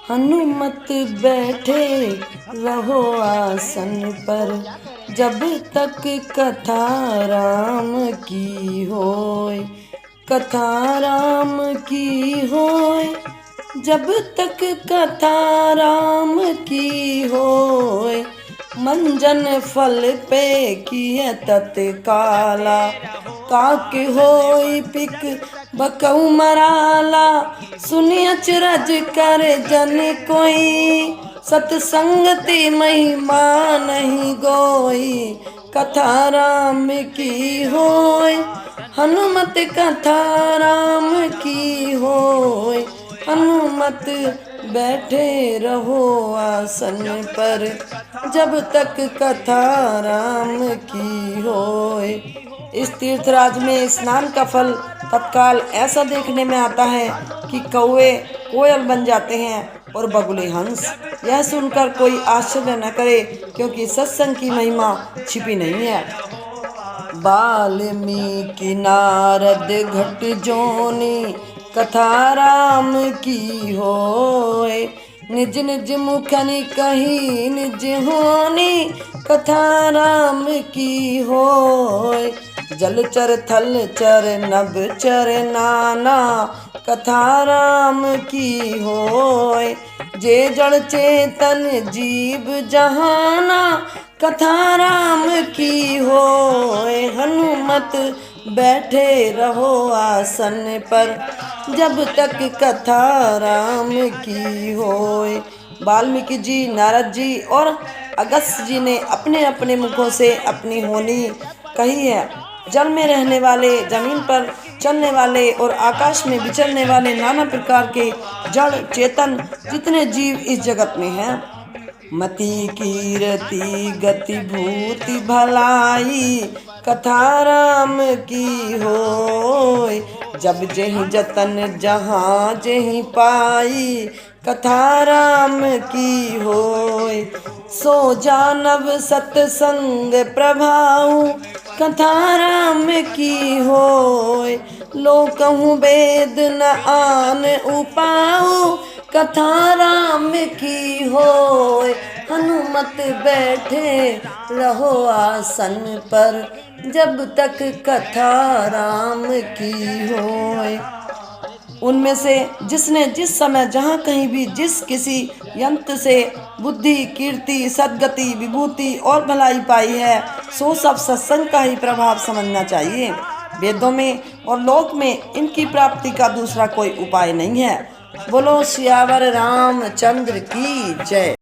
हनुमत बैठे रहो आसन पर, जब तक कथा राम की होय। कथा राम की होय, जब तक कथा राम की होय। मंजन फल पे किए तत्काला, काक होई पिक बकऊ मराला। सुनि अचरज कर जन कोई, सतसंगति महिमा नहीं गोई। कथा राम की होय, हनुमत कथा राम की होय। हनुमत बैठे रहो आसन पर, जब तक कथा राम की होय। इस तीर्थराज में स्नान का फल तत्काल ऐसा देखने में आता है कि कौवे कोयल बन जाते हैं और बगुले हंस। यह सुनकर कोई आश्चर्य न करे, क्योंकि सत्संग की महिमा छिपी नहीं है। वाल्मीकि नारद घट जोनी, कथा राम की होय। निज निज मुखनि कही निज होनी, कथा राम की होय। जलचर थलचर नभ चर नाना, कथा राम की होय। जे जड़ चेतन जीव जहाना, कथा राम की होय। हनुमत बैठे रहो आसन पर, जब तक कथा राम की होय। वाल्मीकि जी, नारद जी और अगस्त्य जी ने अपने अपने मुखों से अपनी होनी कही है। जल में रहने वाले, जमीन पर चलने वाले और आकाश में विचरने वाले नाना प्रकार के जड़ चेतन जितने जीव इस जगत में हैं, मति कीरति गति भूति भलाई, कथा राम की होय। जब जेहि जतन जहाँ जेहि पाई, कथा राम की होय। सो जानव सतसंग प्रभाऊ, कथा राम की होय। लोकहु वेद न आन उपाऊ, कथा राम की होय। हनुमत बैठे रहो आसन पर, जब तक कथा राम की होय। उनमें से जिसने जिस समय जहाँ कहीं भी जिस किसी यंत्र से बुद्धि कीर्ति सद्गति विभूति और भलाई पाई है, सो सब सत्संग का ही प्रभाव समझना चाहिए। वेदों में और लोक में इनकी प्राप्ति का दूसरा कोई उपाय नहीं है। बोलो सियावर रामचंद्र की जय।